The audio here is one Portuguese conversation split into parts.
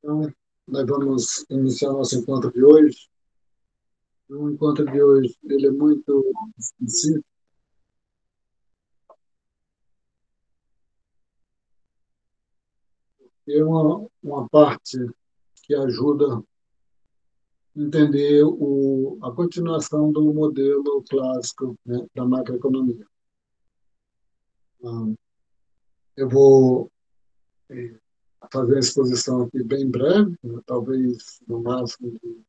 Então, nós vamos iniciar nosso encontro de hoje. O encontro de hoje ele é muito específico, é uma parte que ajuda a entender a continuação do modelo clássico, né, da macroeconomia. Ah, eu vou eh, fazer a exposição aqui bem breve, né, talvez no máximo de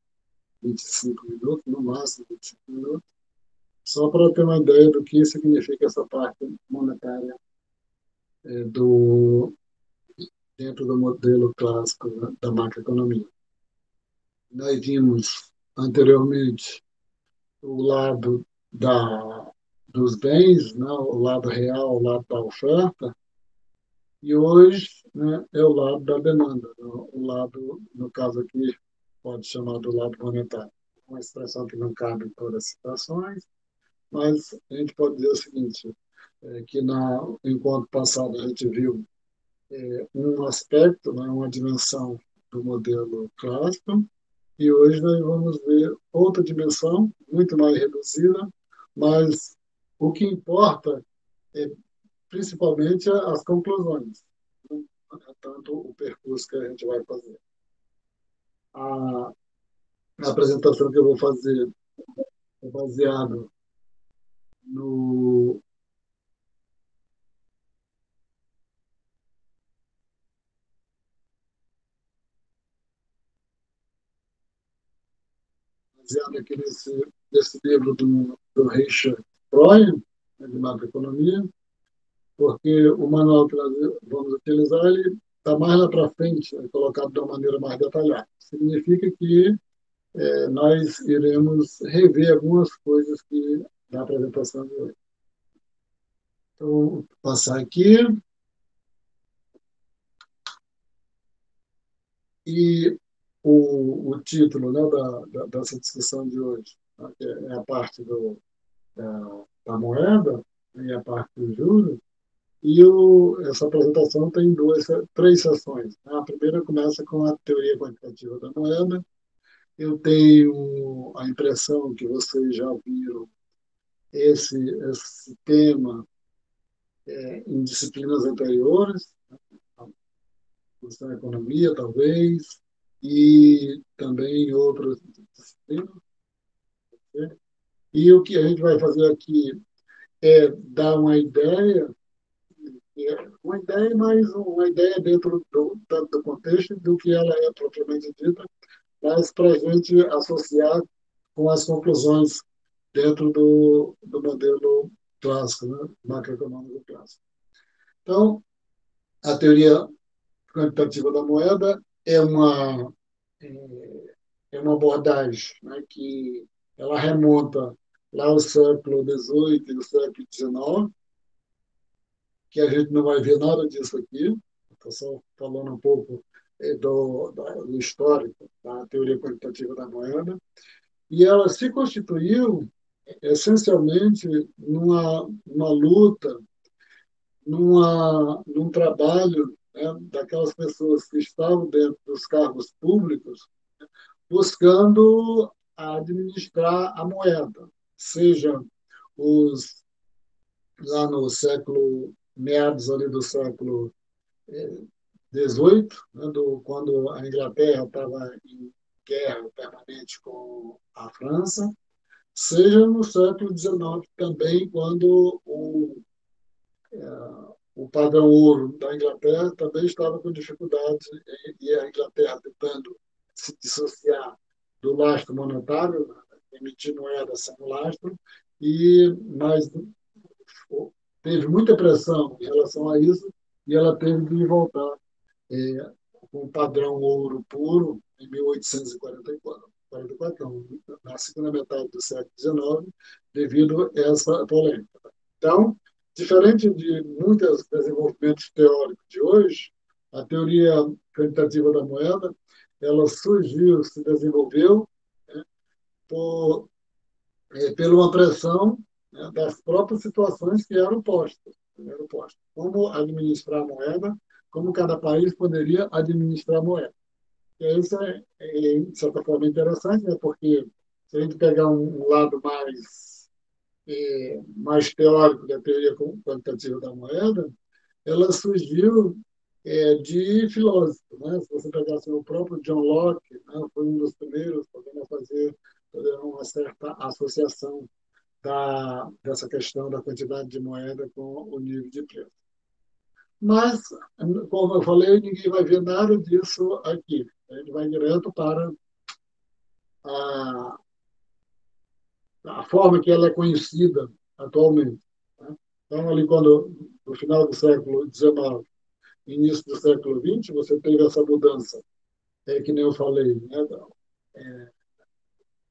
25 minutos, no máximo 25 minutos, só para ter uma ideia do que significa essa parte monetária do dentro do modelo clássico, né, da macroeconomia. Nós vimos anteriormente o lado dos bens, né, o lado real, o lado da oferta, e hoje, né, é o lado da demanda, né, o lado, no caso aqui, pode chamar do lado monetário. Uma expressão que não cabe em todas as situações, mas a gente pode dizer o seguinte, que no encontro passado a gente viu um aspecto, né, uma dimensão do modelo clássico, e hoje nós vamos ver outra dimensão, muito mais reduzida, mas o que importa é principalmente as conclusões, não é tanto o percurso que a gente vai fazer. A, a apresentação que eu vou fazer é baseada no baseado aqui nesse livro do Richard Freud, né, de macroeconomia, porque o manual que nós vamos utilizar ele está mais lá para frente, é colocado de uma maneira mais detalhada. Significa que nós iremos rever algumas coisas que da apresentação de hoje. Então, vou passar aqui e o título, né, dessa discussão de hoje, né, que é a parte da moeda e a parte dos juros. E essa apresentação tem três sessões, né? A primeira começa com a teoria quantitativa da moeda. Eu tenho a impressão que vocês já viram esse tema em disciplinas anteriores, na economia, talvez, e também em outras disciplinas, né? E o que a gente vai fazer aqui é dar uma ideia, mas uma ideia dentro tanto do contexto do que ela é propriamente dita, mas para a gente associar com as conclusões dentro do modelo clássico, né? Macroeconômico clássico. Então, a teoria quantitativa da moeda é uma abordagem, né, que ela remonta lá ao século XVIII e o século XIX, que a gente não vai ver nada disso aqui. Estou só falando um pouco do histórico da teoria quantitativa da moeda. E ela se constituiu essencialmente numa luta, num trabalho, né, daquelas pessoas que estavam dentro dos cargos públicos buscando administrar a moeda, seja os lá no século meados ali do século XVIII, né, quando a Inglaterra estava em guerra permanente com a França, seja no século XIX também, quando o padrão ouro da Inglaterra também estava com dificuldades e a Inglaterra tentando se dissociar do lastro monetário, né, emitir moeda sem lastro, mas teve muita pressão em relação a isso e ela teve de voltar é, com o padrão ouro puro em 1844, 44, não, na segunda metade do século XIX, devido a essa polêmica. Então, diferente de muitos desenvolvimentos teóricos de hoje, a teoria quantitativa da moeda ela surgiu, se desenvolveu, né, por, pela uma pressão, né, das próprias situações que eram postas. Eram postas. Como administrar a moeda, como cada país poderia administrar a moeda. E isso de certa forma, interessante, né? Porque se a gente pegar um lado mais teórico da teoria quantitativa da moeda, ela surgiu de filósofos, né? Se você pegar assim, o próprio John Locke, né? Foi um dos primeiros a fazer uma certa associação dessa questão da quantidade de moeda com o nível de preço. Mas, como eu falei, ninguém vai ver nada disso aqui. Ele vai direto para a, a forma que ela é conhecida atualmente. Né? Então, ali quando, no final do século XIX, início do século XX, você teve essa mudança, que nem eu falei, né?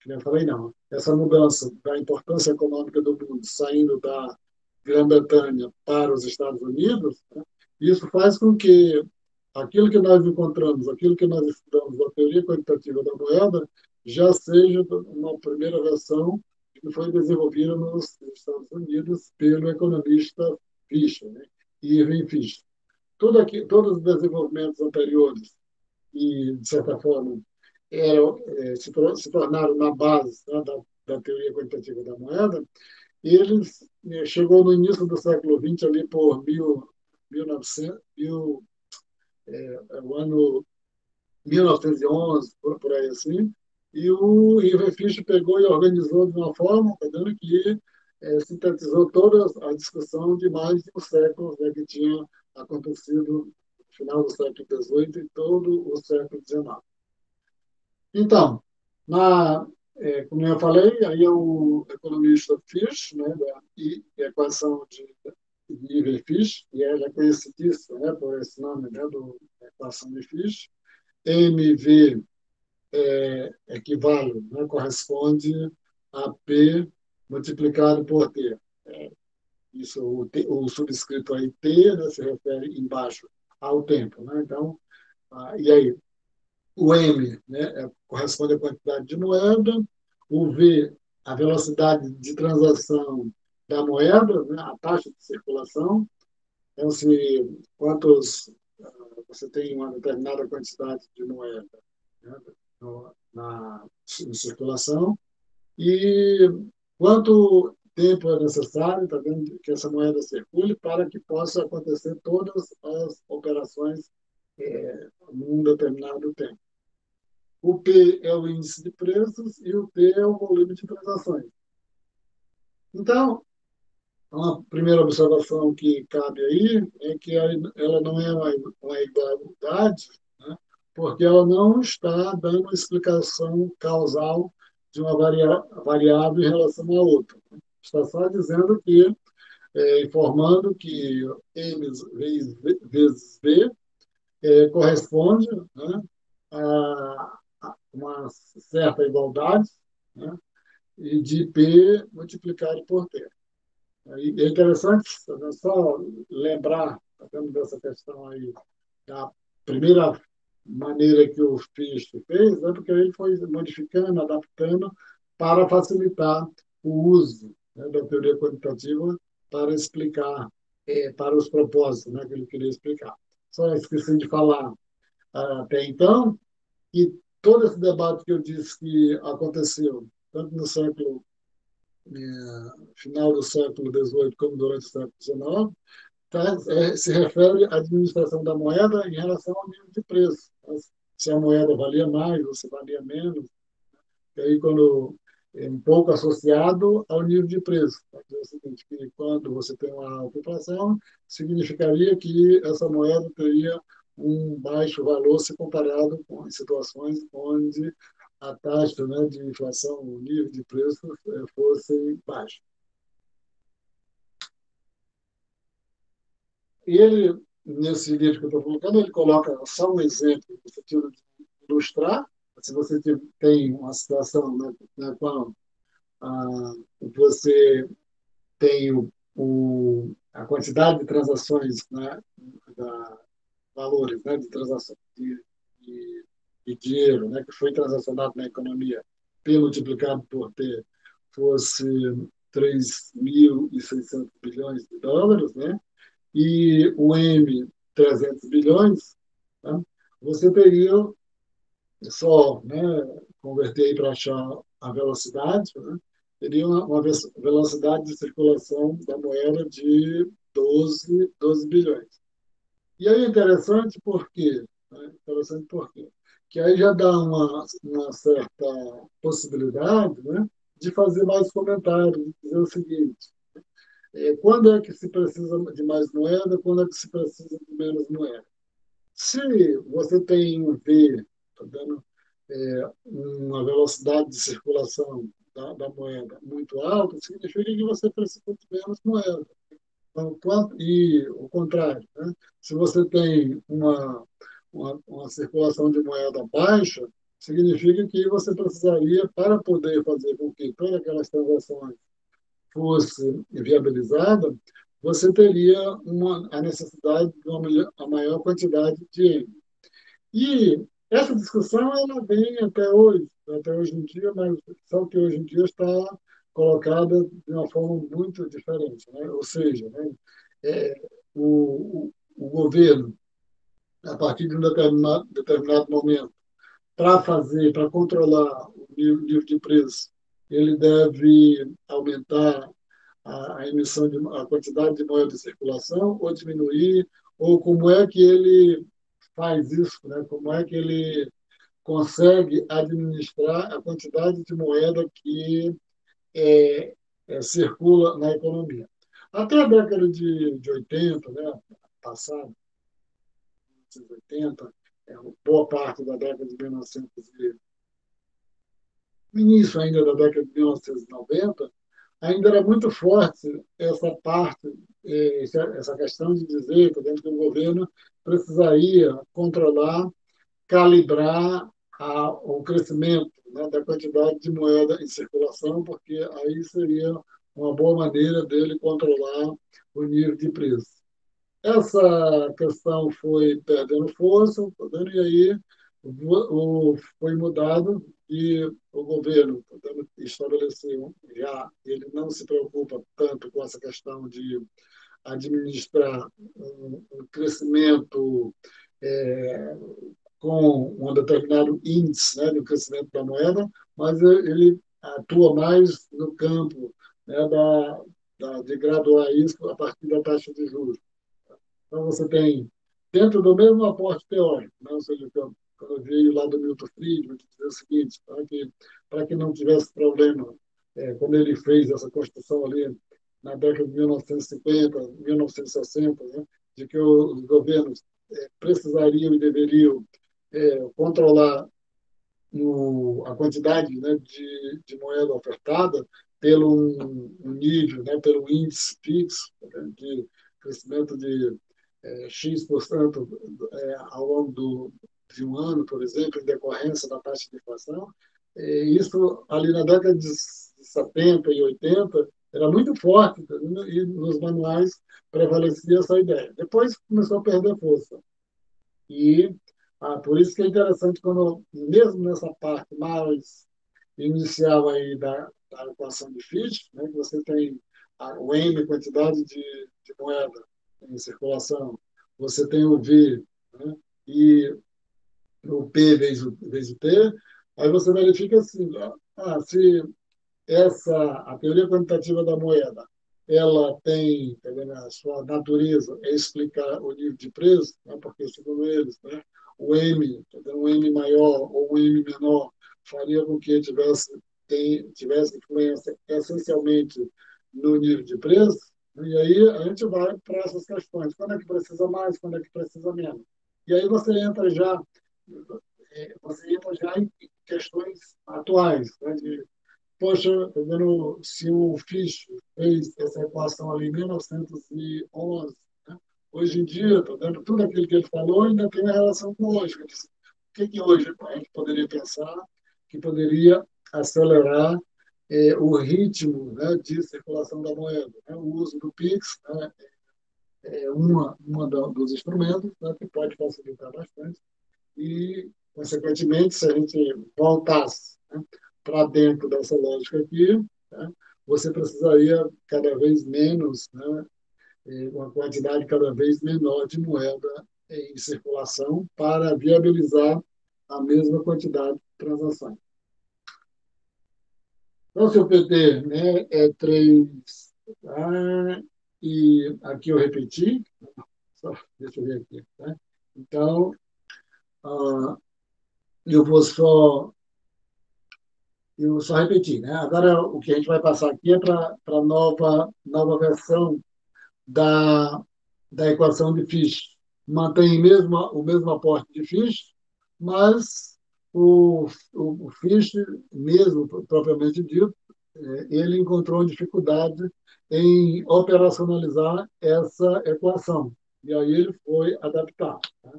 Que nem eu falei, não. Essa mudança da importância econômica do mundo, saindo da Grã-Bretanha para os Estados Unidos, né? Isso faz com que aquilo que nós encontramos, aquilo que nós estudamos da teoria quantitativa da moeda, já seja uma primeira versão que foi desenvolvida nos Estados Unidos pelo economista Fisher, né? Irving Fisher. Todos os desenvolvimentos anteriores e, de certa forma, se tornaram na base, né, da teoria quantitativa da moeda, eles chegou no início do século XX, ali por 1900, o ano 1911, por aí assim, e o Ivan Fischer pegou e organizou de uma forma, tá vendo, que sintetizou toda a discussão de mais de um século, né, que tinha acontecido no final do século XVIII e todo o século XIX. Então, como eu falei, aí é o economista Fish, né, da equação de Ivan Fish, e ela é conhecidíssima, né, por esse nome, né, da equação de Fish. MV equivale, né, corresponde a P multiplicado por T. Isso, o subscrito aí, T, né, se refere embaixo ao tempo. Né? Então, e aí, o M, né, corresponde à quantidade de moeda, o V, a velocidade de transação da moeda, né, a taxa de circulação. Então, se quantos você tem uma determinada quantidade de moeda, né, em circulação, e quanto tempo é necessário, tá vendo, que essa moeda circule para que possa acontecer todas as operações num determinado tempo. O P é o índice de preços e o T é o volume de transações. Então, uma primeira observação que cabe aí é que ela não é uma igualdade, né? Porque ela não está dando uma explicação causal de uma variável em relação à outra. Está só dizendo que, informando que M vezes V corresponde, né, a uma certa igualdade, né, e de P multiplicado por T. E é interessante só lembrar, tratando dessa questão aí, da primeira maneira que o Fisch fez, né, porque ele foi modificando, adaptando para facilitar o uso, né, da teoria quantitativa para explicar, para os propósitos, né, que ele queria explicar. Só esqueci de falar até então que todo esse debate que eu disse que aconteceu, tanto no século final do século XVIII como durante o século XIX, tá, se refere à administração da moeda em relação ao nível de preço. Se a moeda valia mais ou se valia menos, e aí quando é um pouco associado ao nível de preço. Quer dizer o seguinte, que quando você tem uma alta inflação, significaria que essa moeda teria um baixo valor se comparado com situações onde a taxa, né, de inflação, o nível de preço fosse baixo. Ele, nesse livro que eu estou colocando, ele coloca só um exemplo, no sentido de ilustrar. Se você tem uma situação, né, na qual você tem a quantidade de transações, né, valores, né, de transação de dinheiro, né, que foi transacionado na economia, P multiplicado por T, fosse 3.600 bilhões de dólares, né, e o M 300 bilhões, tá? Você teria só, né, converter aí para achar a velocidade, né, teria uma velocidade de circulação da moeda de 12 bilhões. E aí é interessante por quê? Né? Interessante por quê? Que aí já dá uma certa possibilidade, né, de fazer mais comentários, de dizer o seguinte: quando é que se precisa de mais moeda, quando é que se precisa de menos moeda? Se você tem um V, tá dando, uma velocidade de circulação da moeda muito alta, significa que você precisa de menos moeda. Então, e o contrário, né? Se você tem uma circulação de moeda baixa, significa que você precisaria, para poder fazer com que todas aquelas transações fosse viabilizada, você teria a necessidade de a maior quantidade de M. E essa discussão ela vem até hoje em dia, mas só que hoje em dia está colocada de uma forma muito diferente, né? Ou seja, né, é, o governo, a partir de um determinado momento, para controlar o nível de preço, ele deve aumentar a emissão a quantidade de moeda de circulação ou diminuir, ou como é que ele faz isso, né? Como é que ele consegue administrar a quantidade de moeda que circula na economia. Até a década de 80, né, passada, 1980, boa parte da década de 1900, no início ainda da década de 1990, ainda era muito forte essa parte, essa questão de dizer que o governo precisaria controlar, calibrar o crescimento, né, da quantidade de moeda em circulação, porque aí seria uma boa maneira dele controlar o nível de preço. Essa questão foi perdendo força, tá vendo? E aí foi mudado e o governo, tá vendo, estabeleceu já, ele não se preocupa tanto com essa questão de administrar um crescimento é, com um determinado índice, né, do crescimento da moeda, mas ele atua mais no campo, né, de graduar isso a partir da taxa de juros. Então, você tem, dentro do mesmo aporte teórico, né? Ou seja, quando veio lá do Milton Friedman, que dizia o seguinte, para que não tivesse problema, quando ele fez essa construção ali na década de 1950, 1960, né? De que os governos precisariam e deveriam controlar a quantidade, né, de moeda ofertada pelo um nível, né, pelo índice fixo, né, de crescimento de X% ao longo de um ano, por exemplo, em decorrência da taxa de inflação. Isso ali na década de 70 e 80 era muito forte, né, e nos manuais prevalecia essa ideia. Depois começou a perder força. E por isso que é interessante quando, mesmo nessa parte mais inicial aí da equação de Fichte, né, que você tem o M, quantidade de moeda em circulação, você tem o V, né, e o P vezes o T, aí você verifica assim, se a teoria quantitativa da moeda, ela tem, tá vendo, a sua natureza é explicar o nível de preço, né, porque, segundo eles, né, o M, tá vendo, um M maior ou um M menor, faria com que tivesse influência essencialmente no nível de preço, e aí a gente vai para essas questões. Quando é que precisa mais, quando é que precisa menos? E aí você entra já em questões atuais, né, de poxa, tá vendo, se o Fisch fez essa equação ali em 1911, né? Hoje em dia, tá vendo, tudo aquilo que ele falou ainda tem uma relação com hoje. O que hoje a gente poderia pensar que poderia acelerar o ritmo, né, de circulação da moeda? Né? O uso do Pix, né, dos instrumentos, né, que pode facilitar bastante e, consequentemente, se a gente voltasse, né, para dentro dessa lógica aqui, né, você precisaria cada vez menos, né, uma quantidade cada vez menor de moeda em circulação para viabilizar a mesma quantidade de transações. Então, se o PT, né, é 3, e aqui eu repeti, deixa eu ver aqui. Tá? Então, ah, eu vou só, eu só repetir. Né? Agora, o que a gente vai passar aqui é para a nova versão da, da equação de Fish. Mantém o mesmo aporte de Fish, mas o Fish, mesmo propriamente dito, ele encontrou dificuldade em operacionalizar essa equação. E aí ele foi adaptar. Né?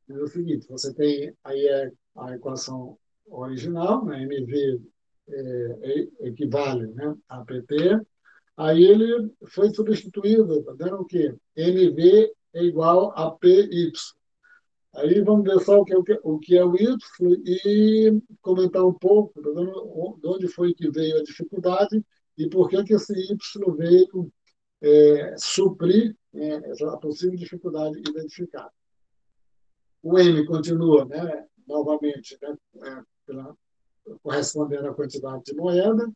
É o seguinte, você tem aí a equação original, né? MV equivale, né, a PT. Aí ele foi substituído, tá dando o quê? MV é igual a PY. Aí vamos ver só o que é o Y e comentar um pouco, tá dando, de onde foi que veio a dificuldade e por que esse Y veio suprir essa possível dificuldade identificada. O M continua, né, novamente, né, correspondendo à quantidade de moeda.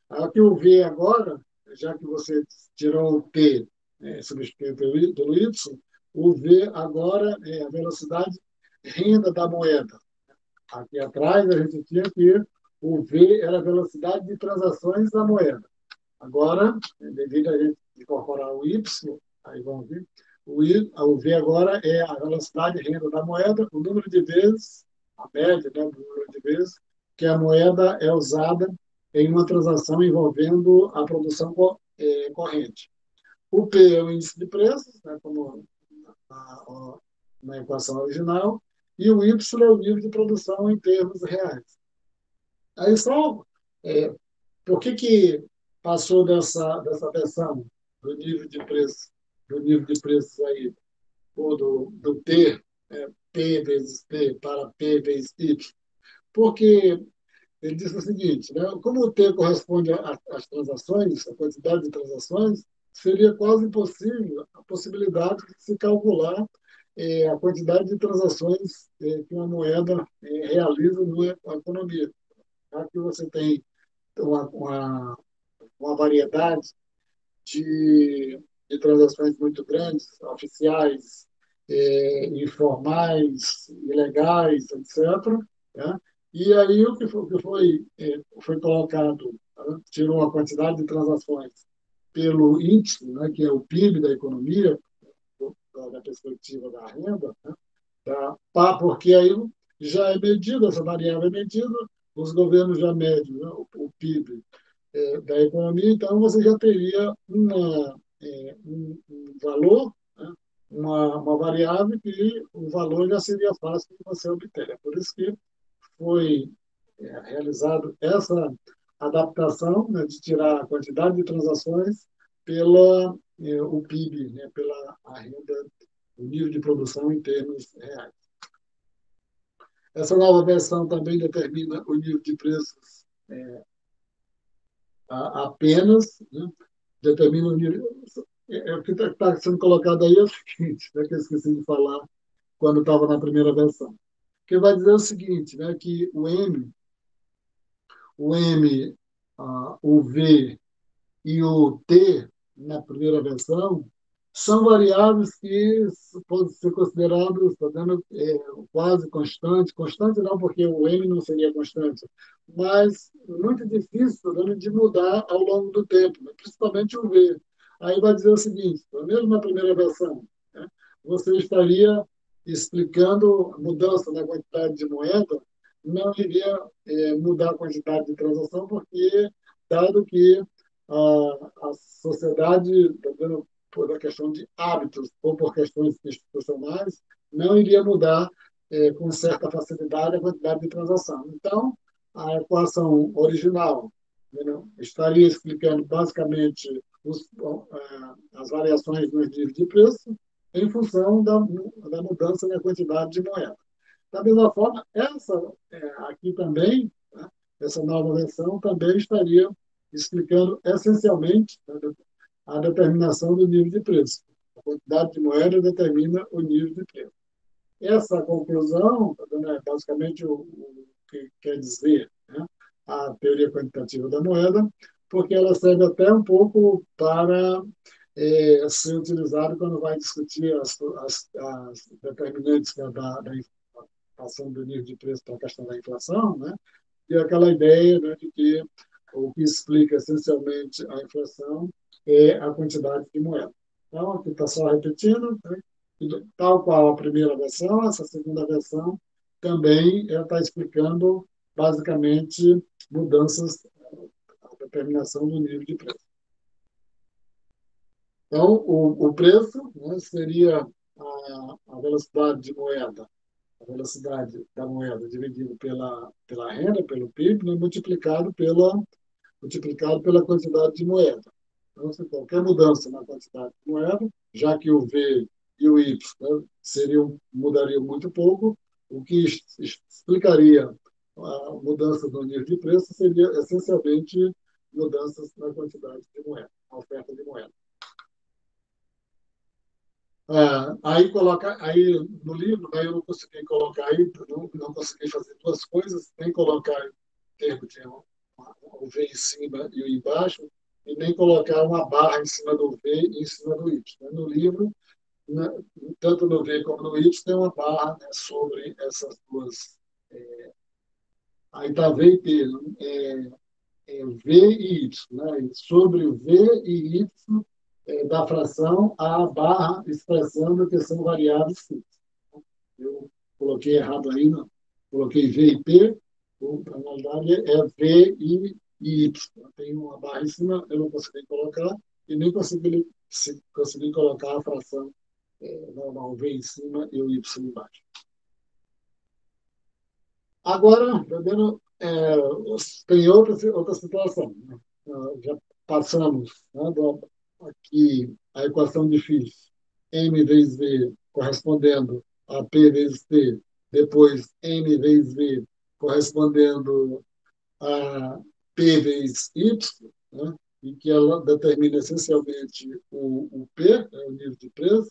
Aqui o V agora, já que você tirou o T, substituiu pelo Y, o V agora é a velocidade renda da moeda. Aqui atrás a gente tinha que o V era a velocidade de transações da moeda. Agora, devido a gente incorporar o Y, aí vamos ver, o V agora é a velocidade de renda da moeda, o número de vezes, a média, né, do número de vezes, que a moeda é usada em uma transação envolvendo a produção corrente. O P é o índice de preços, né, como na equação original, e o Y é o nível de produção em termos reais. Aí só, é, por que passou dessa versão do nível de preços aí, ou do T, P vezes T para P vezes Y? Porque ele disse o seguinte, né, como o T corresponde às transações, a quantidade de transações, seria quase impossível a possibilidade de se calcular a quantidade de transações que uma moeda realiza numa economia. Aqui você tem uma variedade de transações muito grandes, oficiais, informais, ilegais, etc. Né? E aí foi colocado, né? Tirou a quantidade de transações pelo índice, né, que é o PIB da economia, da perspectiva da renda, né, porque aí já é medido, essa variável é medida, os governos já medem, né, o PIB da economia, então você já teria um valor, né, uma variável que o valor já seria fácil de você obter. É por isso que foi realizado essa adaptação, né, de tirar a quantidade de transações pela o PIB, né, pela a renda, o nível de produção em termos reais. Essa nova versão também determina o nível de preços apenas, né, determina o nível. O que está sendo colocado aí é o seguinte, né, que eu esqueci de falar quando estava na primeira versão. Que vai dizer o seguinte, né, que o M, o V e o T, na primeira versão, são variáveis que podem ser considerados, tá dando, quase constante. Constante não, porque o M não seria constante, mas muito difícil, tá dando, de mudar ao longo do tempo, né? Principalmente o V. Aí vai dizer o seguinte, mesmo na primeira versão, né, você estaria explicando a mudança na quantidade de moeda, não iria mudar a quantidade de transação, porque, dado que a sociedade, também por a questão de hábitos ou por questões institucionais, não iria mudar com certa facilidade a quantidade de transação. Então, a equação original, né, estaria explicando basicamente as variações nos níveis de preço em função da mudança na quantidade de moeda. Da mesma forma, aqui também, né, essa nova versão também estaria explicando essencialmente, né, a determinação do nível de preço. A quantidade de moeda determina o nível de preço. essa conclusão, tá vendo, é basicamente o que quer dizer, né, a teoria quantitativa da moeda, porque ela serve até um pouco para ser utilizado quando vai discutir as determinantes da inflação do nível de preço para a questão da inflação, né? E aquela ideia, né, de que o que explica essencialmente a inflação é a quantidade de moeda. Então, aqui está só repetindo, né? Tal qual a primeira versão, essa segunda versão também está explicando basicamente mudanças, a determinação do nível de preço. Então, o preço, né, seria a velocidade de moeda, a velocidade da moeda dividido pela renda, pelo PIB, né, multiplicado pela quantidade de moeda. Então, se qualquer mudança na quantidade de moeda, já que o V e o Y, né, mudariam muito pouco, o que explicaria a mudança do nível de preço seria essencialmente mudanças na quantidade de moeda, a oferta de moeda. Aí no livro, né, eu não consegui colocar aí, não consegui fazer duas coisas, nem colocar em termo de o V em cima e o embaixo, e nem colocar uma barra em cima do V e em cima do Y. No livro, né, tanto no V como no Y, tem uma barra, né, sobre essas duas. Aí está V e T, né, V e Y. Né, e sobre o V e Y da fração, a barra expressando que são variáveis fixas. Eu coloquei errado aí, não. Coloquei V e P, na realidade é V e Y. Tem uma barra em cima, eu não consegui colocar, e nem consegui colocar a fração normal, V em cima e o Y embaixo. Agora, entendendo, tem outra situação. Né? Já passamos, né, aqui a equação difícil, m vezes v correspondendo a p vezes t, depois m vezes v correspondendo a p vezes y, né, e que ela determina essencialmente o p, o nível de preço.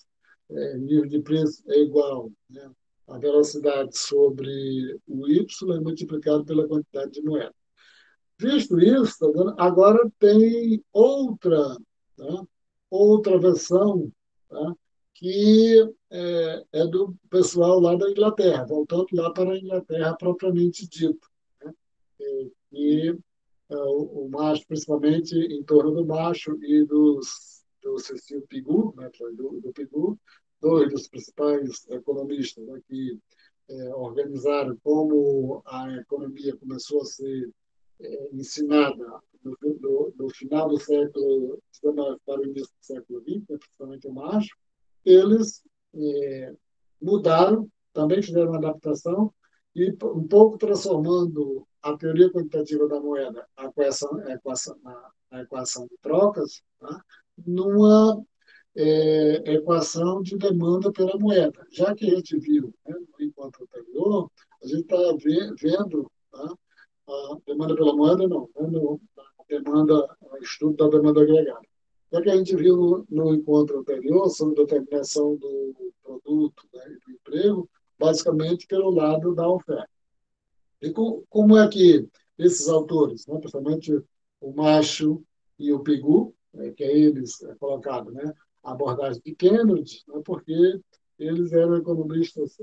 Nível de preço é igual, né, a velocidade sobre o y multiplicado pela quantidade de moeda. Visto isso, tá vendo? Agora tem outra, tá? Outra versão, tá? Que é do pessoal lá da Inglaterra, voltando lá para a Inglaterra propriamente dito, né? E o macho, principalmente em torno do macho e do Cecil Pigou, né? Do Pigou, dois dos principais economistas, né? Que organizaram como a economia começou a ser ensinada no final do século XIX para o início do século XX, principalmente o macho, eles mudaram, também fizeram uma adaptação e um pouco transformando a teoria quantitativa da moeda, a equação de trocas, tá? Numa equação de demanda pela moeda. Já que a gente viu, né, no encontro anterior, a gente está vendo, tá, a demanda pela moeda, não, né, a demanda, o estudo da demanda agregada. Já que a gente viu no encontro anterior sobre determinação do produto, né, e do emprego, basicamente pelo lado da oferta. E como é que esses autores, né, principalmente o Macho e o Pigou, que é eles colocado, né, a abordagem de Cambridge, né, porque eles eram economistas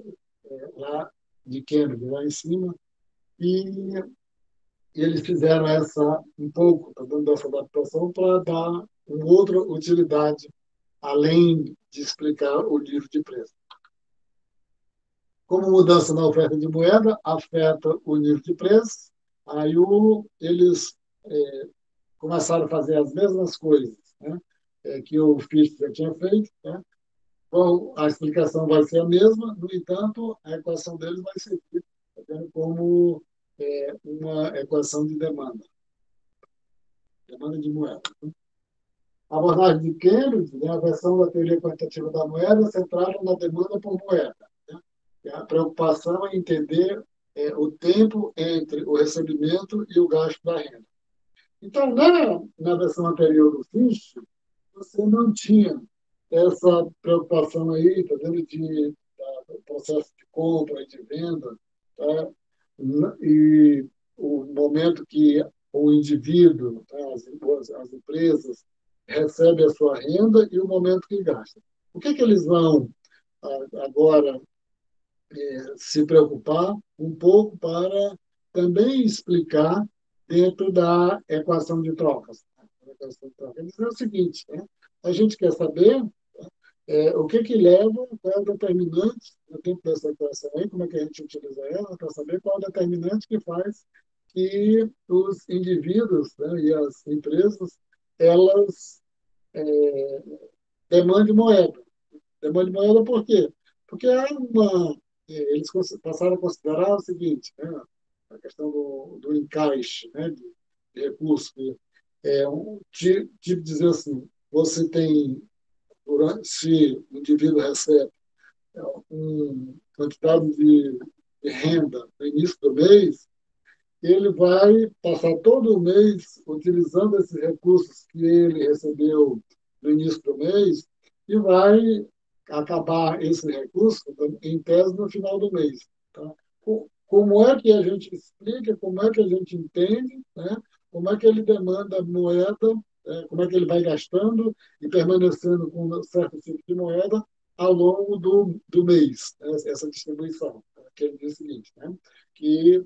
lá de Cambridge, lá em cima, e eles fizeram um pouco, tá dando essa adaptação para dar uma outra utilidade, além de explicar o nível de preço. Como mudança na oferta de moeda afeta o nível de preço, aí eles começaram a fazer as mesmas coisas, né, que o Fichte já tinha feito. Né? Bom, a explicação vai ser a mesma, no entanto, a equação deles vai ser como uma equação de demanda de moeda. A abordagem de Cambridge, né, a versão da teoria quantitativa da moeda, centrada na demanda por moeda. Né? A preocupação é entender o tempo entre o recebimento e o gasto da renda. Então, na versão anterior do Fichte, você não tinha essa preocupação aí, tá vendo, o processo de compra e de venda, tá? E o momento que o indivíduo, tá? As empresas, recebe a sua renda e o momento que gasta. O que eles vão agora se preocupar um pouco para também explicar dentro da equação de trocas? Eles dizem o seguinte, né? A gente quer saber o que leva, qual é o determinante dentro dessa equação aí, como é que a gente utiliza ela, para saber qual é o determinante que faz que os indivíduos, né, e as empresas elas demandem moeda. Demandem moeda por quê? Porque há eles passaram a considerar o seguinte, né, a questão do encaixe, né, de recursos. Tipo dizer assim, você tem, se o indivíduo recebe uma quantidade de renda no início do mês, ele vai passar todo o mês utilizando esses recursos que ele recebeu no início do mês e vai acabar esse recurso, em tese, no final do mês. Tá? Como é que a gente explica, como é que a gente entende, né? Como é que ele demanda moeda, como é que ele vai gastando e permanecendo com um certo tipo de moeda ao longo do mês, né? Essa distribuição. Que ele diz o seguinte, né? Que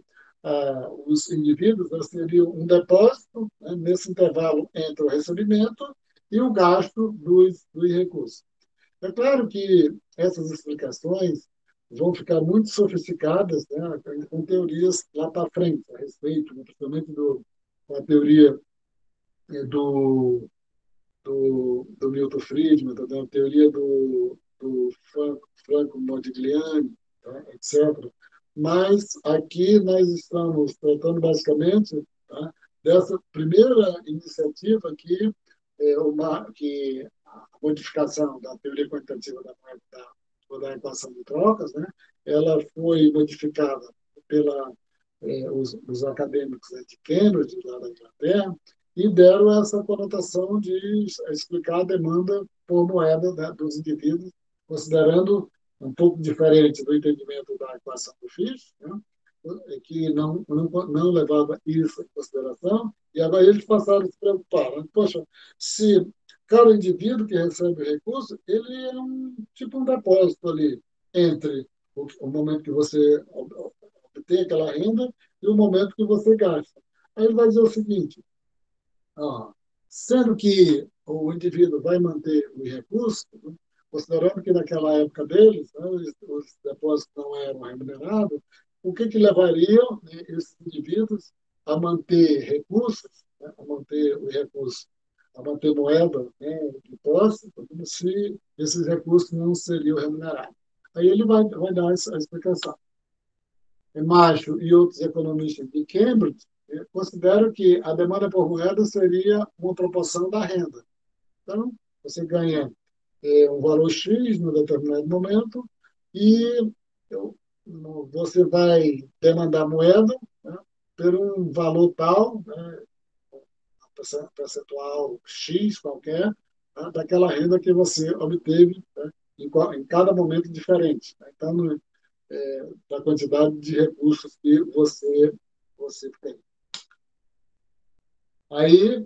os indivíduos, né, seriam um depósito, né, nesse intervalo entre o recebimento e o gasto dos recursos. É claro que essas explicações vão ficar muito sofisticadas, né, com teorias lá para frente, a respeito, né, principalmente da teoria do, do Milton Friedman, da teoria do Franco Modigliani, tá, etc. Mas aqui nós estamos tratando basicamente, tá, dessa primeira iniciativa que a modificação da teoria quantitativa da equação de trocas, né, ela foi modificada pela os acadêmicos, né, de Cambridge, lá da Inglaterra, e deram essa conotação de explicar a demanda por moeda, né, dos indivíduos, considerando um pouco diferente do entendimento da equação do Fish, né, que não levava isso em consideração, e agora eles passaram a se preocupar. Né? Poxa, se cada indivíduo que recebe o recurso, ele é tipo um depósito ali entre o momento que você obtém aquela renda e o momento que você gasta. Aí ele vai dizer o seguinte, ó, sendo que o indivíduo vai manter os recursos, né, considerando que naquela época deles, né, os depósitos não eram remunerados, o que levaria, né, esses indivíduos a manter recursos, né, a manter os recursos, a manter moeda, né, de posse, como se esses recursos não seriam remunerados. Aí ele vai dar essa explicação. Macho e outros economistas de Cambridge consideram que a demanda por moeda seria uma proporção da renda. Então, você ganha um valor X no determinado momento e você vai demandar moeda, né, por um valor tal, né, percentual X qualquer, né, daquela renda que você obteve, né, em cada momento diferente. Né? Então, da quantidade de recursos que você tem. Aí,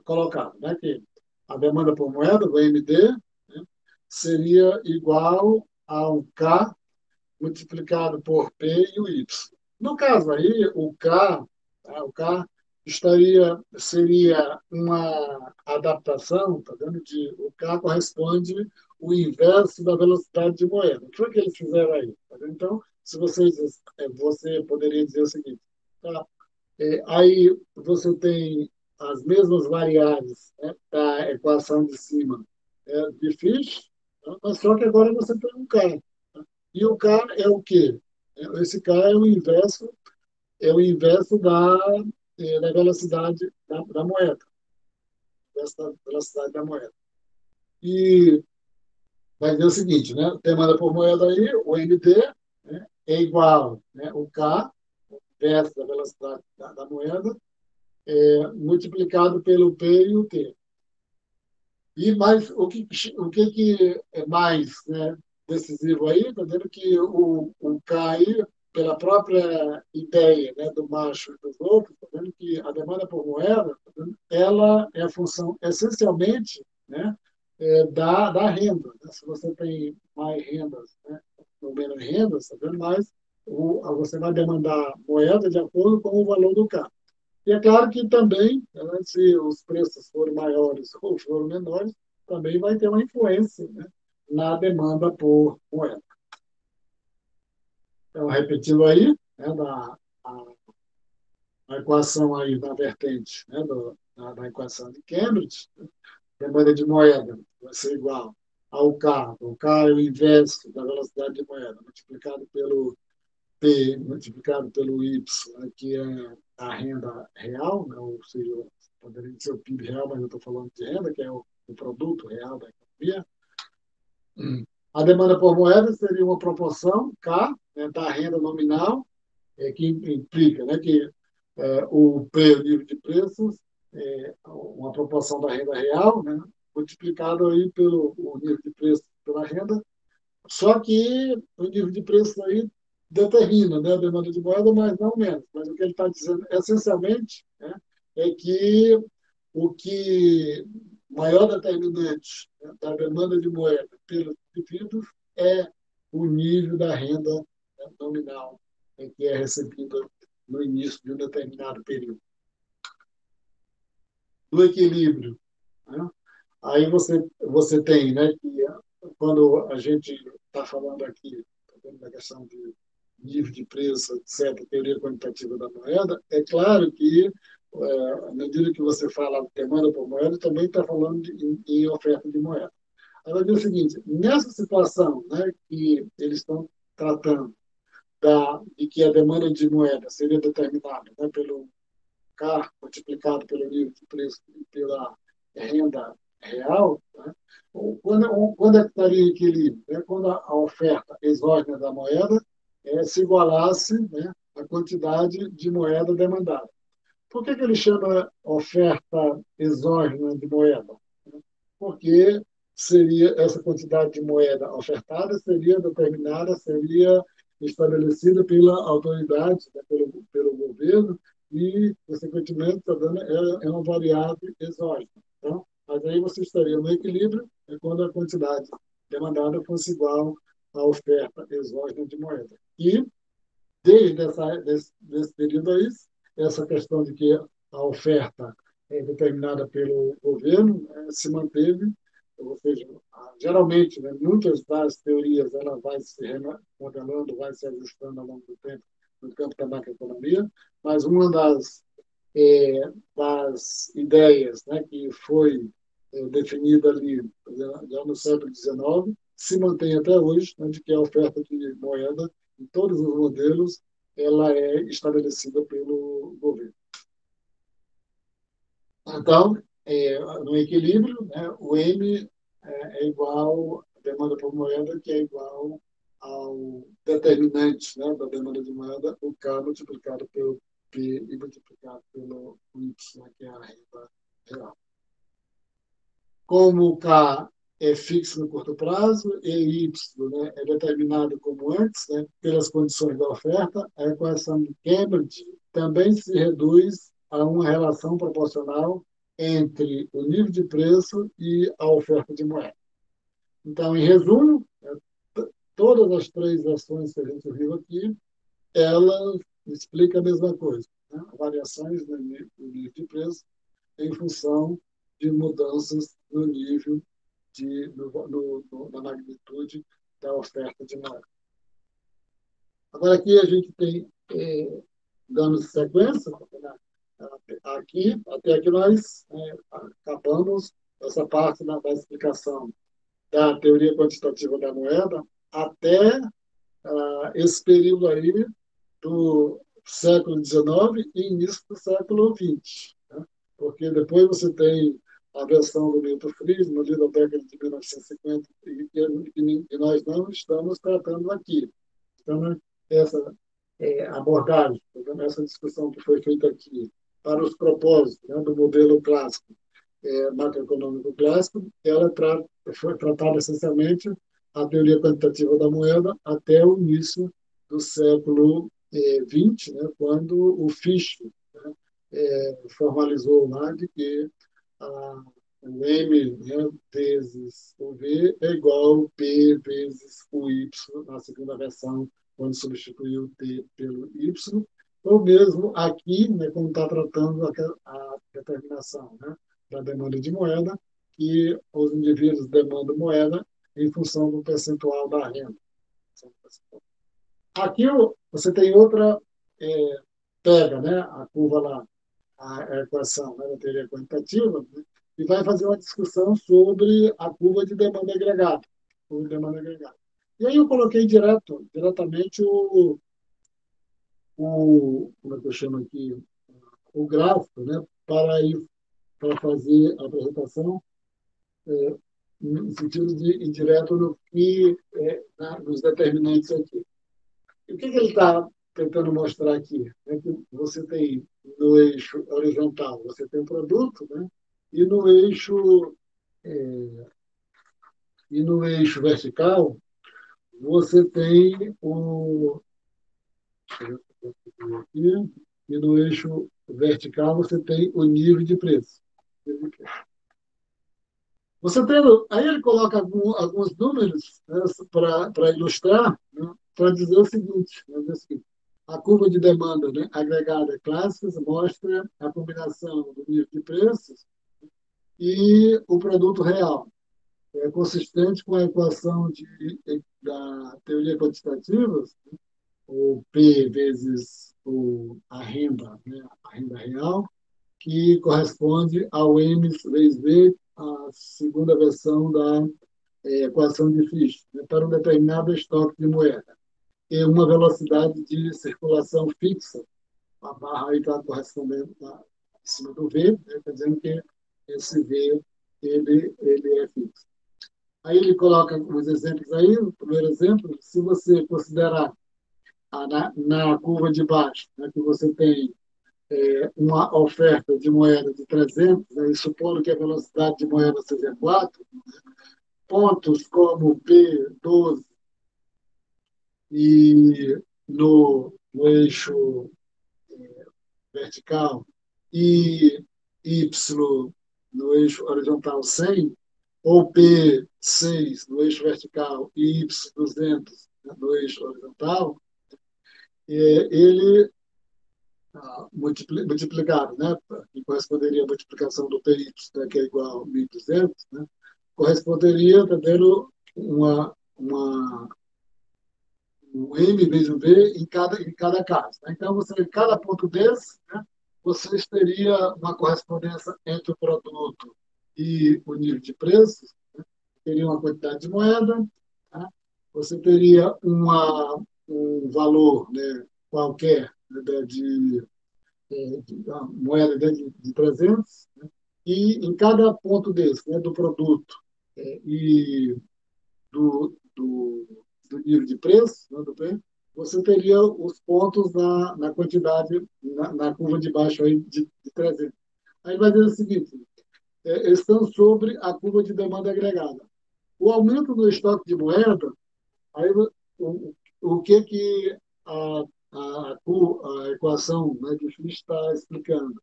colocado, né, que a demanda por moeda, o MD, né, seria igual a um K multiplicado por P e o Y. No caso aí, o K seria uma adaptação, tá vendo? O K corresponde o inverso da velocidade de moeda. O que foi que eles fizeram aí? Tá vendo? Então, se você poderia dizer o seguinte, tá? Aí você tem as mesmas variáveis, né, da equação de cima, de Fish, tá? Mas só que agora você tem um K. Tá? E o K é o quê? Esse K é o inverso da velocidade da moeda, dessa velocidade da moeda. E vai dizer o seguinte, né? Demanda por moeda aí, o MD, né, é igual, né, o K, versus a velocidade da moeda, multiplicado pelo P e o T. E mais, o que é mais, né? decisivo aí, está dizendo que o K pela própria ideia, né, do macho e dos outros, está vendo que a demanda por moeda, tá vendo, ela é a função essencialmente, né, da renda. Né? Se você tem mais rendas, né, ou menos rendas, tá vendo, mais você vai demandar moeda de acordo com o valor do K. E é claro que também, né, se os preços forem maiores ou forem menores, também vai ter uma influência, né, na demanda por moeda. Então, repetindo aí, né, a equação aí da vertente, né, da equação de Cambridge, né, demanda de moeda vai ser igual ao K. O K é o inverso da velocidade de moeda, multiplicado pelo P, multiplicado pelo Y, né, que é a renda real, né, ou seja, poderia ser o PIB real, mas eu estou falando de renda, que é o produto real da economia. A demanda por moeda seria uma proporção, K, né, da renda nominal, que implica, né, que o P, o nível de preços, uma proporção da renda real, né, multiplicado aí pelo o nível de preço pela renda, só que o nível de preço aí determina, né, a demanda de moeda, mas não menos. Mas o que ele está dizendo, essencialmente, né, é que o que maior determinante, né, da demanda de moeda pelos indivíduos é o nível da renda, né, nominal, que é recebida no início de um determinado período. Do equilíbrio, né? Aí você tem, né, que quando a gente está falando aqui da questão de nível de preço, etc., teoria quantitativa da moeda, é claro que, à medida que você fala demanda por moeda, também está falando em oferta de moeda. Ela diz o seguinte: nessa situação, né, que eles estão tratando de que a demanda de moeda seria determinada, né, pelo K multiplicado pelo nível de preço e pela renda real, né? Quando é que estaria em equilíbrio? É quando a oferta exógena da moeda se igualasse, né, à quantidade de moeda demandada. Por que ele chama oferta exógena de moeda? Porque seria essa quantidade de moeda ofertada seria determinada, seria estabelecida pela autoridade, né, pelo governo, e, consequentemente, tá dando, é uma variável exógena. Então, mas aí você estaria no equilíbrio quando a quantidade demandada fosse igual à oferta exógena de moeda. E, desse período aí, essa questão de que a oferta é determinada pelo governo se manteve, ou seja, geralmente, né, muitas das teorias ela vai se remodelando, vai se ajustando ao longo do tempo no campo da macroeconomia, mas uma das ideias, né, que foi definida ali já no século XIX se mantém até hoje, né, de que a oferta de moeda em todos os modelos ela é estabelecida pelo governo. Então, no equilíbrio, né, o M é igual à demanda por moeda, que é igual ao determinante, né, da demanda de moeda, o K multiplicado pelo P e multiplicado pelo Y, né, que é a renda real. Como o K é fixo no curto prazo e Y, né, é determinado como antes, né, pelas condições da oferta, a equação de Cambridge também se reduz a uma relação proporcional entre o nível de preço e a oferta de moeda. Então, em resumo, todas as três versões que a gente viu aqui, elas explicam a mesma coisa, né? Variações no nível de preço em função de mudanças no nível na magnitude da oferta de moeda. Agora, aqui a gente tem, dando sequência, até aqui nós acabamos essa parte da explicação da teoria quantitativa da moeda até esse período aí do século XIX e início do século XX. Né? Porque depois você tem a versão do Milton Friedman, ali da década de 1950, e nós não estamos tratando aqui. Então, essa abordagem, essa discussão que foi feita aqui, para os propósitos, né, do modelo clássico, macroeconômico clássico, ela foi tratada essencialmente a teoria quantitativa da moeda até o início do século XX, né, quando o Fichte, né, formalizou lá de que o M, né, vezes o V é igual ao P vezes o Y, na segunda versão, quando substituiu o T pelo Y, ou mesmo aqui, né, como está tratando a determinação, né, da demanda de moeda, que os indivíduos demandam moeda em função do percentual da renda. Aqui você tem outra pega, né, a curva lá, a equação, né, da teoria quantitativa, né, e vai fazer uma discussão sobre a curva de demanda agregada. Curva de demanda agregada. E aí eu coloquei diretamente como é que eu chamo aqui, o gráfico, né, para fazer a apresentação no sentido de ir direto no que nos determinantes aqui. E o que ele está tentando mostrar aqui? É que você tem no eixo horizontal, você tem o produto, né? E no eixo, e no eixo vertical, você tem o. Aqui, e no eixo vertical, você tem o nível de preço. Você tem, aí ele coloca alguns números, né, para ilustrar, né, para dizer o seguinte, né, dizer o seguinte: a curva de demanda, né, agregada clássica mostra a combinação do nível de preços e o produto real. É consistente com a equação da teoria quantitativa, o P vezes a renda, né, a renda real, que corresponde ao M vezes V, a segunda versão da equação de Fichte, né, para um determinado estoque de moeda. E uma velocidade de circulação fixa, a barra aí está correspondendo em cima do V, né, está dizendo que esse V ele é fixo. Aí ele coloca os exemplos aí. O primeiro exemplo, se você considerar na curva de baixo, né, que você tem uma oferta de moeda de 300, né, e supondo que a velocidade de moeda seja 4, pontos como P12 e no eixo vertical e Y no eixo horizontal 100, ou P6 no eixo vertical e Y200, né, no eixo horizontal, ele multiplicado, né, que corresponderia à multiplicação do PY, né, que é igual a 1.200, né, corresponderia tendo um M vezes um V em cada caso. Né? Então, em cada ponto desse, né, vocês teria uma correspondência entre o produto e o nível de preços, né? Teria uma quantidade de moeda, né? Você teria um valor, né, qualquer, né, de moeda de 300, né? E em cada ponto desse, né, do produto e do nível de preço, né, do preço, você teria os pontos na quantidade, na curva de baixo aí de 300. Aí vai dizer o seguinte, estão sobre a curva de demanda agregada. O aumento do estoque de moeda, aí o que a equação, né, de Fichte está explicando?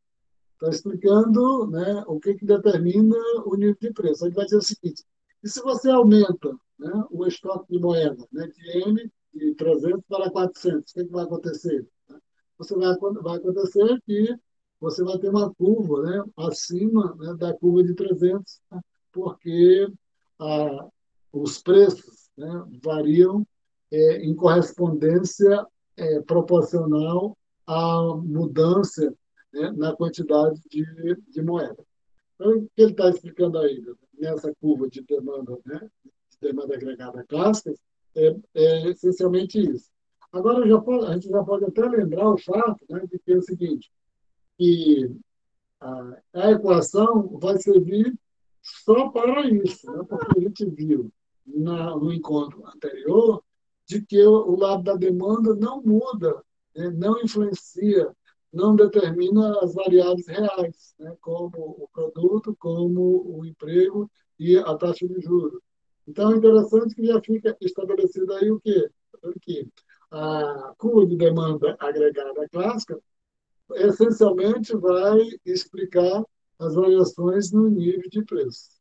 Está explicando, né, o que determina o nível de preço. Ele vai dizer o seguinte: e se você aumenta, né, o estoque de moeda, né, de M de 300 para 400, o que vai acontecer? Vai acontecer que você vai ter uma curva, né, acima, né, da curva de 300, né, porque ah, os preços, né, variam em correspondência proporcional à mudança, né, na quantidade de moeda. Então, o que ele está explicando aí, né, nessa curva de demanda, né, de demanda agregada clássica, é essencialmente isso. Agora, a gente já pode até lembrar o fato, né, de que é o seguinte, que a equação vai servir só para isso, né, porque a gente viu no encontro anterior de que o lado da demanda não muda, né, não influencia, não determina as variáveis reais, né, como o produto, como o emprego e a taxa de juros. Então, é interessante que já fica estabelecido aí o quê? Que a curva de demanda agregada clássica essencialmente vai explicar as variações no nível de preço.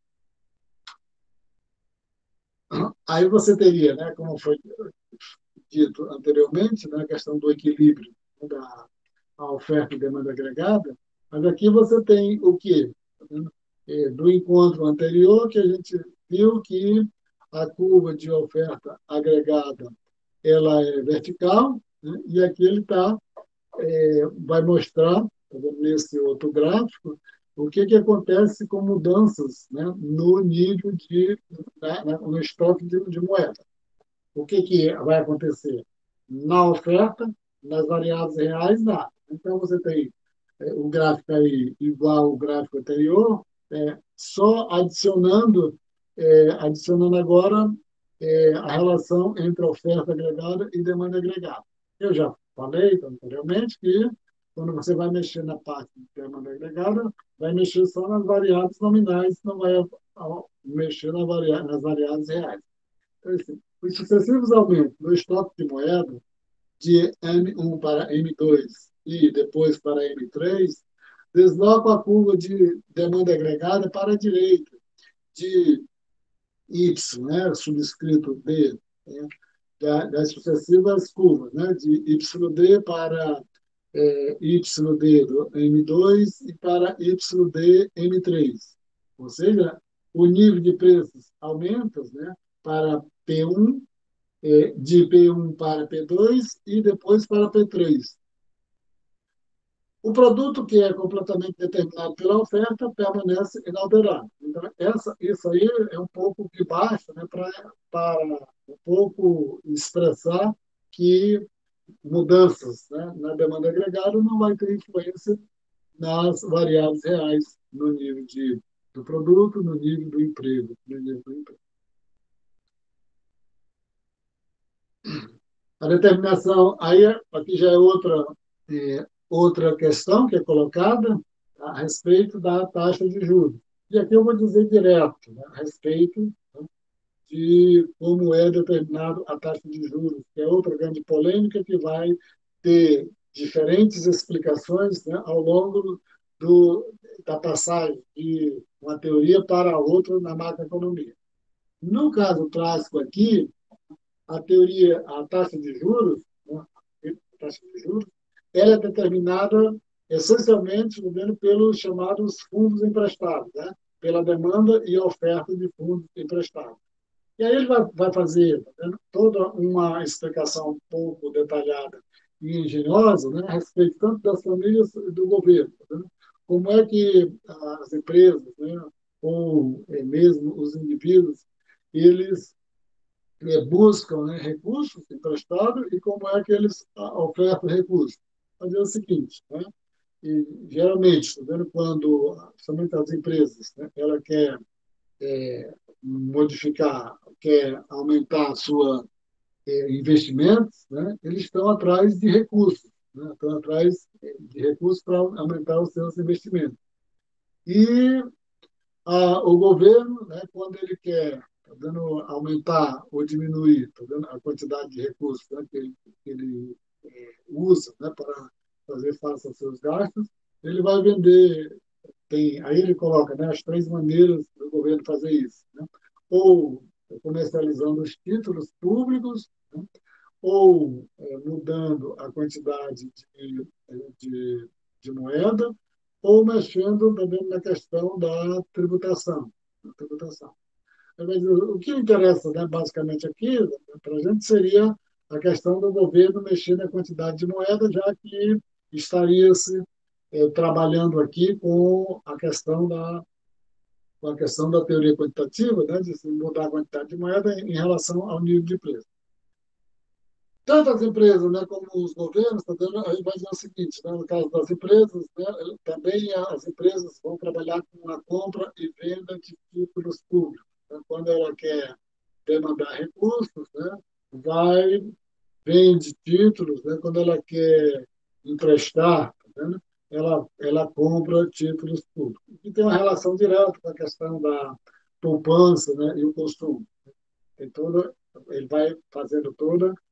Aí você teria, né, como foi dito anteriormente, né, a questão do equilíbrio, né, da a oferta e demanda agregada, mas aqui você tem o quê? Do encontro anterior, que a gente viu que a curva de oferta agregada ela é vertical, né? E aqui ele vai mostrar, tá vendo, nesse outro gráfico, o que acontece com mudanças, né, no nível no estoque de moeda. O que vai acontecer? Na oferta, nas variáveis reais, nada. Então, você tem o gráfico aí igual ao gráfico anterior, só adicionando agora a relação entre oferta agregada e demanda agregada. Eu já falei anteriormente que quando você vai mexer na parte de demanda agregada, vai mexer só nas variáveis nominais, não vai mexer nas variáveis reais. Então, assim, os sucessivos aumentos do estoque de moeda de M1 para M2 e depois para M3 deslocam a curva de demanda agregada para a direita, de Y, né, subscrito D, né, das sucessivas curvas, né, de YD para YD do M2 e para YD M3. Ou seja, o nível de preços aumenta, né, para P1, de P1 para P2 e depois para P3. O produto que é completamente determinado pela oferta permanece inalterado. Então, isso aí é um pouco que basta, né, para um pouco expressar que mudanças, né, na demanda agregada não vai ter influência nas variáveis reais, no nível do produto, no nível do emprego, no nível do emprego. A determinação, aí aqui já é outra questão que é colocada a respeito da taxa de juros. E aqui eu vou dizer direto, né, a respeito, né, de como é determinado a taxa de juros, que é outra grande polêmica que vai ter diferentes explicações, né, ao longo da passagem de uma teoria para a outra na macroeconomia. No caso clássico aqui, a teoria, a taxa de juros, né, a taxa de juros, ela é determinada essencialmente pelos chamados fundos emprestados, né, pela demanda e oferta de fundos emprestados. E aí ele vai fazer, tá vendo, toda uma explicação um pouco detalhada e engenhosa, né, a respeito tanto das famílias e do governo. Tá vendo? Como é que as empresas, né, ou mesmo os indivíduos, eles buscam, né, recursos emprestados e como é que eles ofertam recursos. Fazer o seguinte, né, e, geralmente, tá vendo, quando, somente as empresas, né, ela quer modificar, quer aumentar a sua investimentos, né, eles estão atrás de recursos, né, estão atrás de recursos para aumentar os seus investimentos. E o governo, né, quando ele quer aumentar ou diminuir a quantidade de recursos, né, que ele usa, né, para fazer face aos seus gastos, ele vai vender. Aí ele coloca, né, as três maneiras do governo fazer isso, né? Ou comercializando os títulos públicos, né? Ou mudando a quantidade de, de moeda, ou mexendo também na questão da tributação. Da tributação. O que interessa, né, basicamente aqui, para a gente, seria a questão do governo mexer na quantidade de moeda, já que estaria-se trabalhando aqui com a questão da teoria quantitativa, né, de se mudar a quantidade de moeda em relação ao nível de preço. Tanto as empresas, né, como os governos, tá dando, aí vai dizer o seguinte, né, no caso das empresas, né, também as empresas vão trabalhar com a compra e venda de títulos públicos. Né, quando ela quer demandar recursos, né, vai, vende títulos, né, quando ela quer emprestar, tá vendo? Ela compra títulos públicos. E tem uma relação direta com a questão da poupança, né, e o consumo. Ele vai fazendo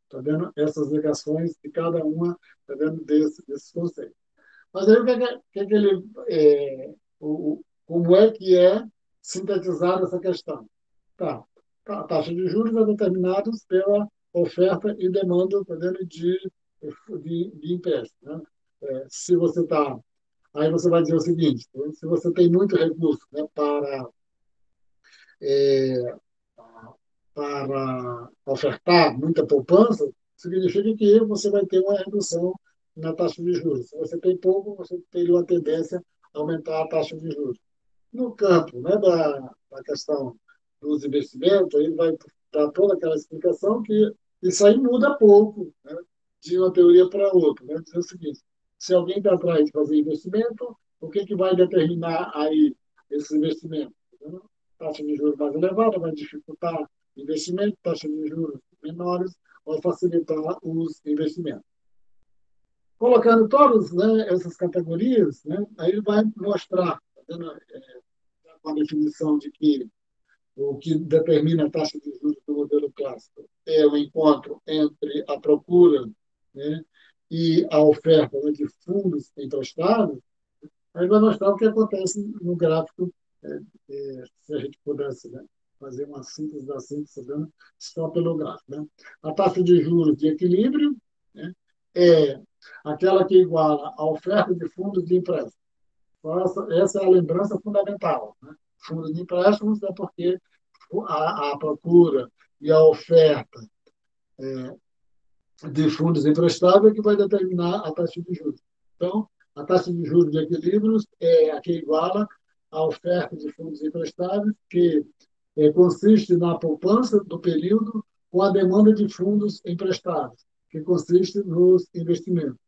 tá vendo, essas ligações de cada uma, tá vendo, desses conceitos. Mas aí o que ele, como é sintetizada essa questão? Tá. A taxa de juros é determinada pela oferta e demanda, tá vendo, de empréstimo, né? Se você está, aí você vai dizer o seguinte: se você tem muito recurso, né, é, para ofertar muita poupança, significa que você vai ter uma redução na taxa de juros. Se você tem pouco, você teria uma tendência a aumentar a taxa de juros. No campo, né, da questão dos investimentos, ele vai dar toda aquela explicação que isso aí muda pouco, né, de uma teoria para outra. Né? Dizer o seguinte: se alguém está atrás de fazer investimento, o que vai determinar aí esses investimentos? Né? Taxa de juros mais elevada vai dificultar investimento, taxa de juros menores vai facilitar os investimentos. Colocando todas, né, essas categorias, né, aí ele vai mostrar, tá, com a definição de que o que determina a taxa de juros do modelo clássico é o encontro entre a procura, né, e a oferta, né, de fundos emprestados. Aí vai mostrar o que acontece no gráfico, se a gente pudesse, né, fazer uma síntese da síntese, né, só pelo gráfico. Né? A taxa de juros de equilíbrio, né, é aquela que iguala a oferta de fundos de empréstimo. Essa é a lembrança fundamental. Né? Fundos de empréstimos é porque a procura e a oferta de fundos emprestados é que vai determinar a taxa de juros. Então, a taxa de juros de equilíbrios é a que iguala a oferta de fundos emprestados, que consiste na poupança do período com a demanda de fundos emprestados, que consiste nos investimentos,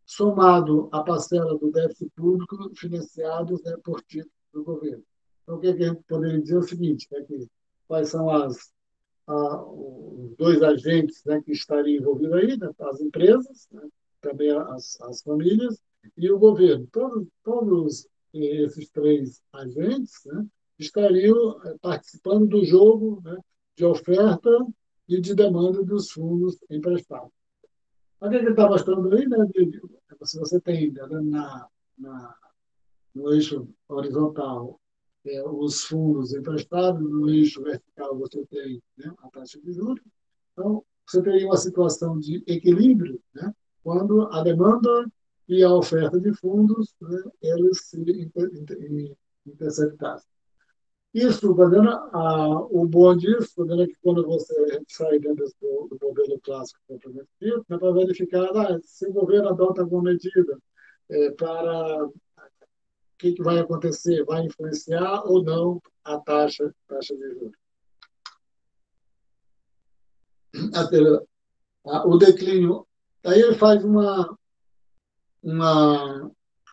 somado à parcela do déficit público financiados, né, por títulos do governo. Então, o que a gente poderia dizer é o seguinte, né, que quais são os dois agentes, né, que estariam envolvidos aí, né, as empresas, né, também as famílias e o governo. Todos esses três agentes, né, estariam participando do jogo, né, de oferta e de demanda dos fundos emprestados. O que ele está mostrando aí, né, se você tem, né, na, no eixo horizontal, os fundos emprestados, no eixo vertical você tem, né, a taxa de juros. Então, você teria uma situação de equilíbrio, né, quando a demanda e a oferta de fundos, né, eles se interceptassem. Isso, tá vendo? O bom disso, tá vendo, é que quando você sai dentro do modelo clássico propriamente dito, é para verificar se o governo adota alguma medida para que vai acontecer, vai influenciar ou não a taxa de juros. O declínio, aí ele faz uma,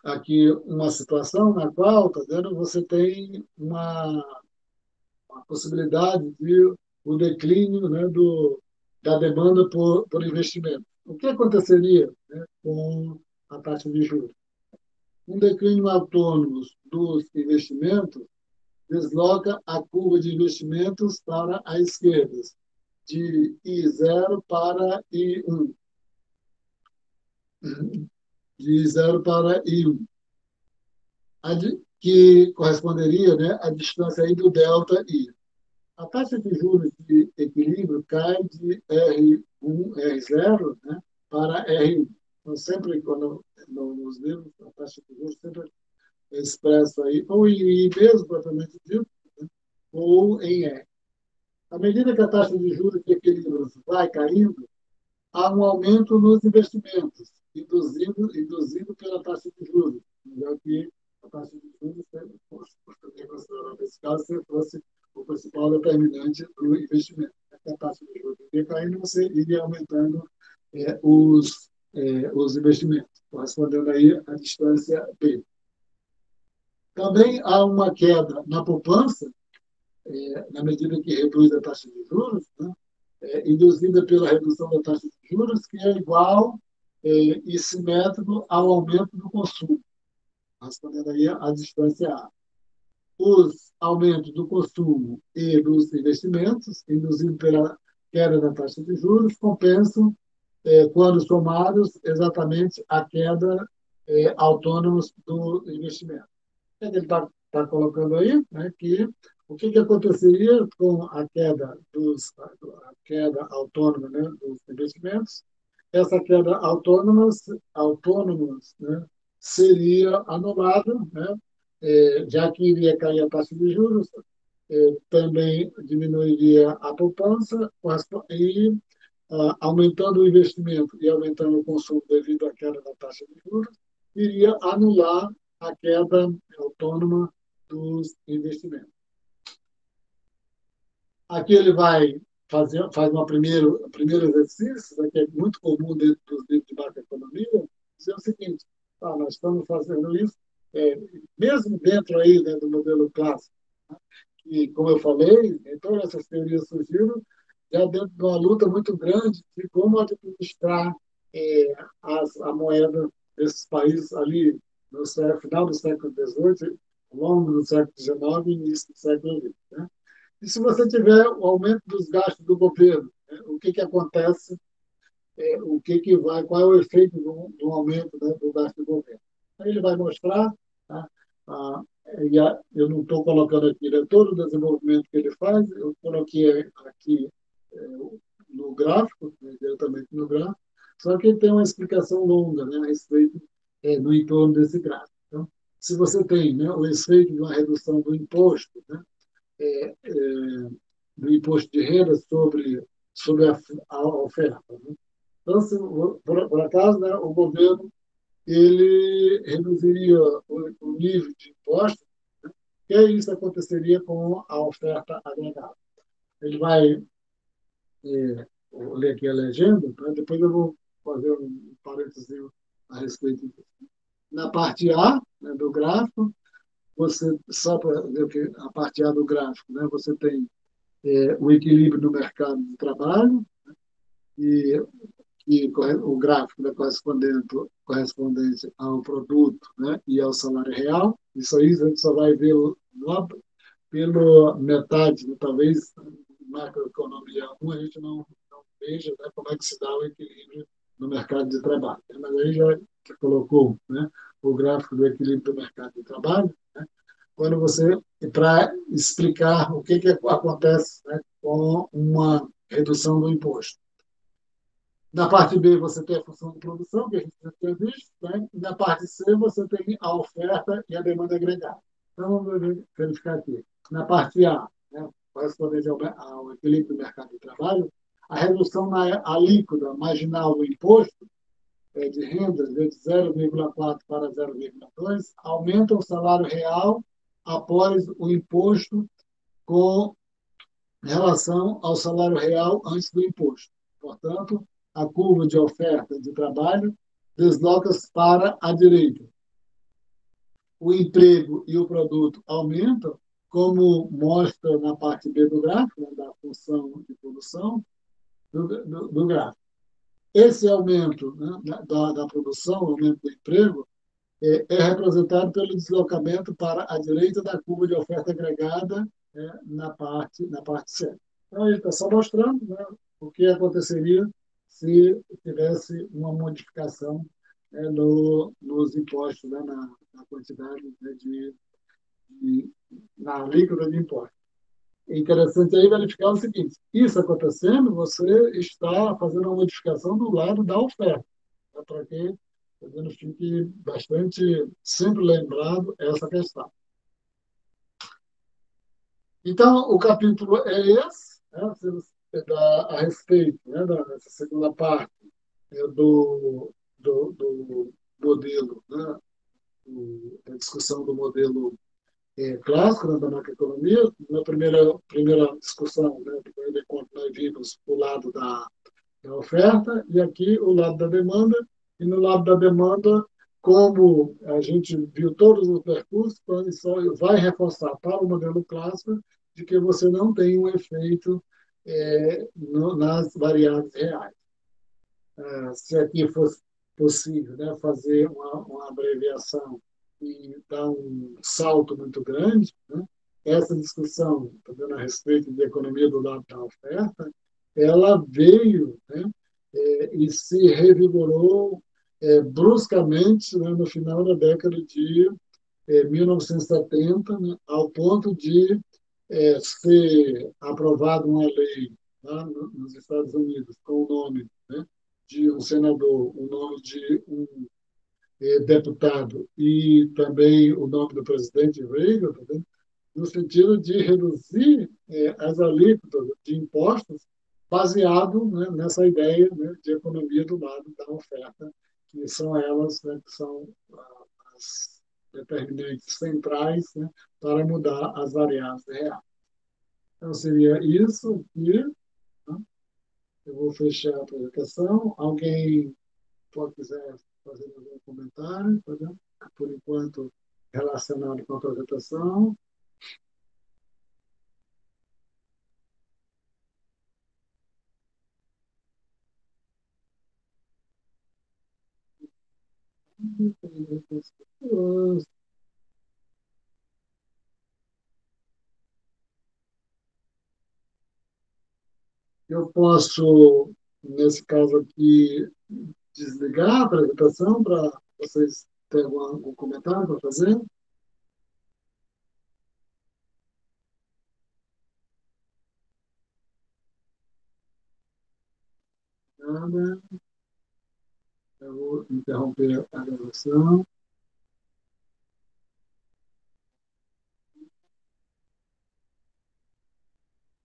aqui uma situação na qual, tá vendo, você tem uma possibilidade de o declínio, né, da demanda por investimento. O que aconteceria, né, com a taxa de juros? Um declínio autônomo dos investimentos desloca a curva de investimentos para a esquerda, de I0 para I1, de 0 para I1, que corresponderia, né, à distância aí do delta I. A taxa de juros de equilíbrio cai de R1, R0, né, para R1. Então, sempre quando nos livros, a taxa de juros sempre é expressa aí, ou em I mesmo, propriamente dito, né, ou em R. À medida que a taxa de juros de equilíbrio vai caindo, há um aumento nos investimentos, induzido pela taxa de juros, já que a taxa de juros, nesse caso, se fosse o principal determinante do investimento. A taxa de juros iria caindo, você iria aumentando os investimentos, correspondendo aí à distância B. Também há uma queda na poupança, na medida que reduz a taxa de juros, né? Induzida pela redução da taxa de juros, que é igual e simétrico ao aumento do consumo, respondendo aí à distância A. Os aumento do consumo e dos investimentos, induzido pela queda da taxa de juros, compensam, quando somados, exatamente a queda autônomos do investimento. O que ele está colocando aí? Né, que o que aconteceria com a queda autônoma, né, dos investimentos? Essa queda autônomos, né, seria anulada, né, já que iria cair a taxa de juros, também diminuiria a poupança e, aumentando o investimento e aumentando o consumo devido à queda da taxa de juros, iria anular a queda autônoma dos investimentos. Aqui ele faz primeiro exercício, né, que é muito comum dentro dos livros de macroeconomia, dizer o seguinte: nós estamos fazendo isso, mesmo dentro aí, né, do modelo clássico, e, como eu falei, todas essas teorias surgiram já dentro de uma luta muito grande de como administrar a moeda desses países ali no final do século XVIII, longo do século XIX e início do século XX. Né? E se você tiver o aumento dos gastos do governo, né, o que acontece, qual é o efeito do aumento, né, do gasto do governo? Aí ele vai mostrar, tá? Ah, eu não estou colocando aqui, né, todo o desenvolvimento que ele faz, eu coloquei aqui no gráfico, né, diretamente no gráfico, só que ele tem uma explicação longa, né, a respeito, no entorno desse gráfico. Então, se você tem, né, o efeito de uma redução do imposto, né, é, é, do imposto de renda sobre a oferta. Né? Então, por acaso, né, o governo ele reduziria o nível de impostos, né, e isso aconteceria com a oferta agregada. Ele vai vou ler aqui a legenda, tá? Depois eu vou fazer um parênteses a respeito disso. Na parte A, né, do gráfico, só para ver que a parte A do gráfico, né, você tem o equilíbrio do mercado de trabalho e, o gráfico da correspondente ao produto, né, e ao salário real. Isso aí a gente só vai ver lá pela metade, né, talvez macroeconomia 1 a gente não veja, né, como é que se dá o equilíbrio no mercado de trabalho. Mas aí já que colocou, né, o gráfico do equilíbrio do mercado de trabalho, né, quando você para explicar o que acontece, né, com uma redução do imposto. Na parte B, você tem a função de produção, que a gente já tinha visto, né? E na parte C, você tem a oferta e a demanda agregada. Então, vamos verificar aqui. Na parte A, né, correspondente ao equilíbrio do mercado de trabalho, a redução na alíquota marginal do imposto de renda, de 0,4 para 0,2, aumenta o salário real após o imposto com relação ao salário real antes do imposto. Portanto, a curva de oferta de trabalho desloca-se para a direita. O emprego e o produto aumentam, como mostra na parte B do gráfico, né, da função de produção do gráfico. Esse aumento, né, da produção, aumento do emprego, representado pelo deslocamento para a direita da curva de oferta agregada, na parte C. Então, ele está só mostrando, né, o que aconteceria se tivesse uma modificação, nos impostos, né, na quantidade, né, na alíquota de impostos. É interessante aí verificar o seguinte: isso acontecendo, você está fazendo uma modificação do lado da oferta, né, para que fique bastante sempre lembrado essa questão. Então, o capítulo é esse, né, a respeito, né, dessa segunda parte, do modelo, né, da discussão do modelo clássico, né, da macroeconomia. Na primeira discussão, né, do primeiro encontro, nós vimos o lado da oferta e aqui o lado da demanda. E no lado da demanda, como a gente viu todos os percursos, então isso vai reforçar para o modelo clássico de que você não tem um efeito nas variáveis reais. Se aqui fosse possível, né, fazer uma abreviação e dar um salto muito grande, né, essa discussão, tá vendo, a respeito de economia do lado da oferta, ela veio, né, e se revigorou bruscamente, né, no final da década de 1970, né, ao ponto de ser aprovada uma lei lá nos Estados Unidos com o nome, né, de um senador, o nome de um deputado e também o nome do presidente Reagan, tá vendo? No sentido de reduzir as alíquotas de impostos baseado, né, nessa ideia, né, de economia do lado da oferta, que são elas, né, que são as determinantes centrais, né, para mudar as variáveis reais. Então, seria isso e, né, eu vou fechar a apresentação. Alguém pode quiser fazer algum comentário, tá bem? Por enquanto, relacionado com a apresentação. Eu posso, nesse caso aqui, desligar a apresentação para vocês terem algum comentário para fazer? Nada. Eu vou interromper a gravação.